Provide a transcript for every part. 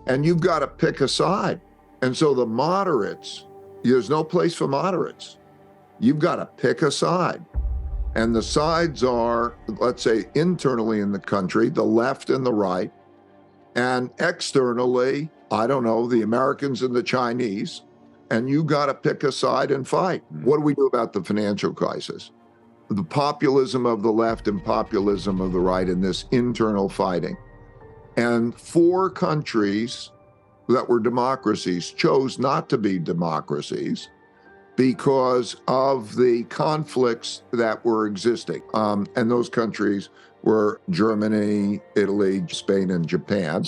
And you've got to pick a side. And so the moderates, there's no place for moderates. You've got to pick a side. And the sides are, let's say, internally in the country, the left and the right, and externally, I don't know, the Americans and the Chinese. And you got to pick a side and fight. What do we do about the financial crisis? The populism of the left and populism of the right in this internal fighting. And 4 countries that were democracies chose not to be democracies because of the conflicts that were existing. And those countries were Germany, Italy, Spain, and Japan,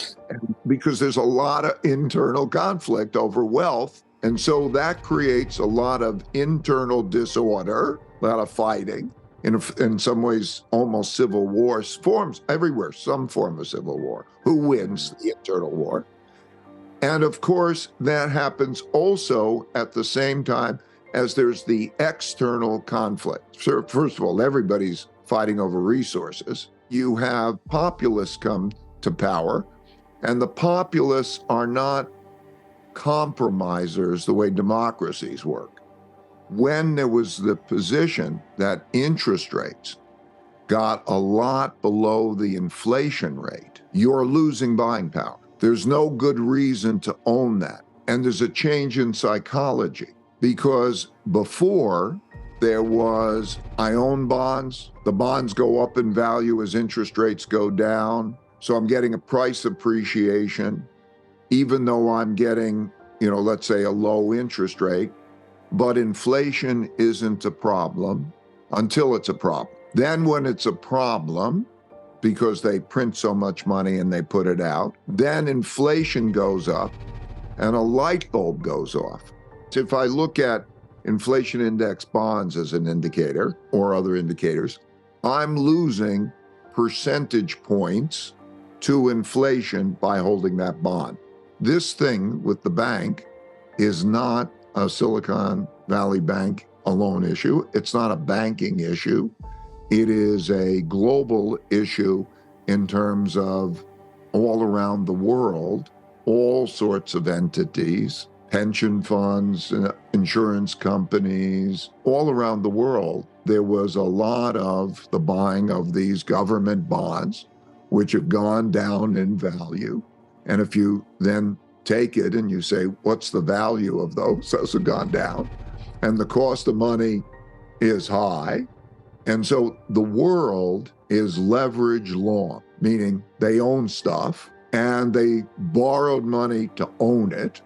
because there's a lot of internal conflict over wealth. And so that creates a lot of internal disorder, a lot of fighting, in some ways, almost civil war forms everywhere, some form of civil war. Who wins the internal war? And of course, that happens also at the same time as there's the external conflict. So first of all, everybody's fighting over resources. You have populists come to power, and the populists are not compromisers the way democracies work. When there was the position that interest rates got a lot below the inflation rate, you're losing buying power. There's no good reason to own that. And there's a change in psychology, because before there was, I own bonds, the bonds go up in value as interest rates go down, so I'm getting a price appreciation, even though I'm getting, let's say a low interest rate, but inflation isn't a problem until it's a problem. Then when it's a problem, because they print so much money and they put it out, then inflation goes up and a light bulb goes off. So if I look at inflation index bonds as an indicator or other indicators, I'm losing percentage points to inflation by holding that bond. This thing with the bank is not a Silicon Valley Bank alone issue. It's not a banking issue. It is a global issue in terms of all around the world, all sorts of entities, pension funds, insurance companies, all around the world. There was a lot of the buying of these government bonds, which have gone down in value. And if you then take it and you say, what's the value of those? Those have gone down. And the cost of money is high. And so the world is leverage long, meaning they own stuff and they borrowed money to own it,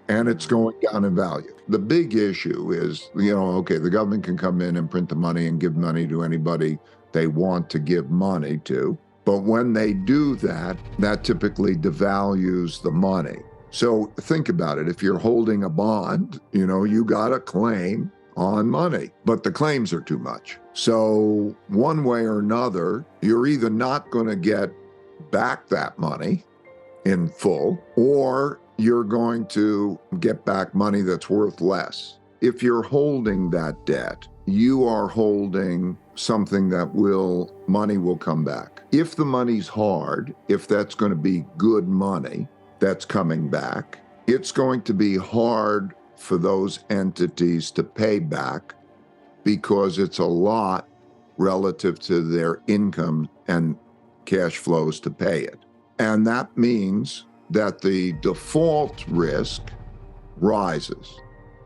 and it's going down in value. The big issue is, okay, the government can come in and print the money and give money to anybody they want to give money to. But when they do that, that typically devalues the money. So think about it. If you're holding a bond, you got a claim on money, but the claims are too much. So one way or another, you're either not going to get back that money in full, or you're going to get back money that's worth less. If you're holding that debt, you are holding something that money will come back. If the money's hard, if that's going to be good money that's coming back, it's going to be hard for those entities to pay back because it's a lot relative to their income and cash flows to pay it. And that means that the default risk rises.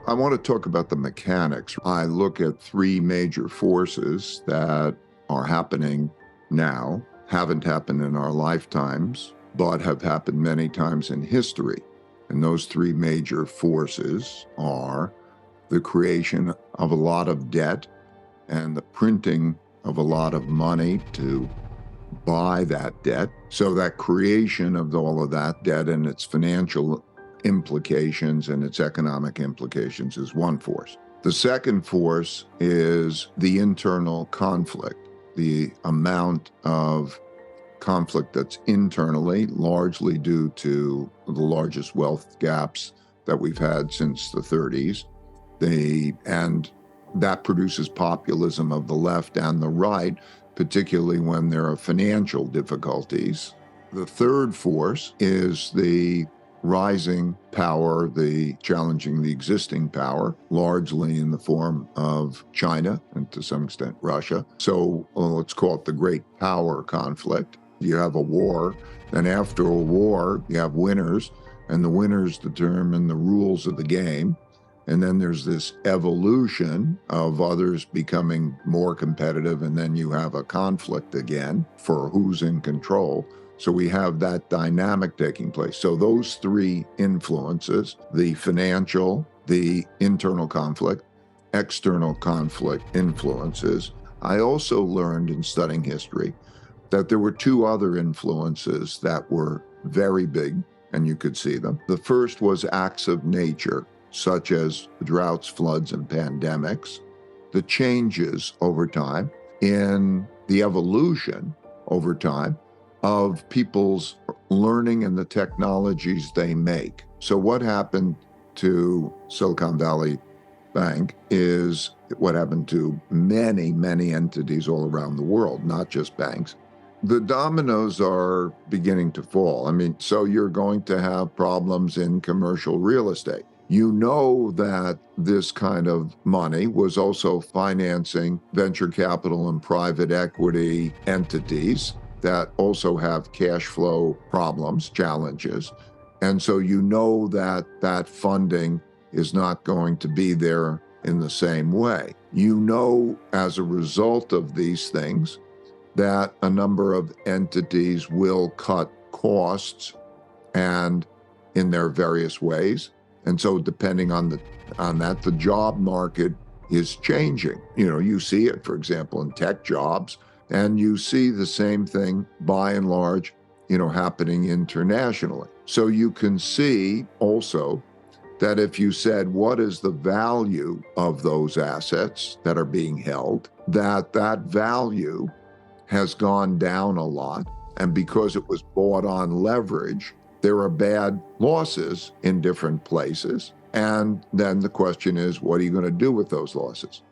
I want to talk about the mechanics. I look at 3 major forces that are happening now, haven't happened in our lifetimes, but have happened many times in history. And those 3 major forces are the creation of a lot of debt and the printing of a lot of money to buy that debt. So that creation of all of that debt and its financial implications and its economic implications is one force. The second force is the internal conflict, the amount of conflict that's internally, largely due to the largest wealth gaps that we've had since the 30s. And that produces populism of the left and the right, particularly when there are financial difficulties. The third force is the rising power, the challenging the existing power, largely in the form of China and to some extent Russia. So let's call it the great power conflict. You have a war, and after a war, you have winners, and the winners determine the rules of the game. And then there's this evolution of others becoming more competitive, and then you have a conflict again for who's in control. So we have that dynamic taking place. So those three influences, the financial, the internal conflict, external conflict influences. I also learned in studying history that there were two other influences that were very big, and you could see them. The first was acts of nature, such as droughts, floods, and pandemics, the changes over time in the evolution over time of people's learning and the technologies they make. So what happened to Silicon Valley Bank is what happened to many, many entities all around the world, not just banks. The dominoes are beginning to fall. I mean, so you're going to have problems in commercial real estate. You know that this kind of money was also financing venture capital and private equity entities that also have cash flow problems, challenges. And so you know that that funding is not going to be there in the same way. You know, as a result of these things, that a number of entities will cut costs and in their various ways. And so depending on that, the job market is changing. You know, you see it, for example, in tech jobs, and you see the same thing by and large, happening internationally. So you can see also that if you said, what is the value of those assets that are being held, that value has gone down a lot. And because it was bought on leverage, there are bad losses in different places. And then the question is, what are you going to do with those losses?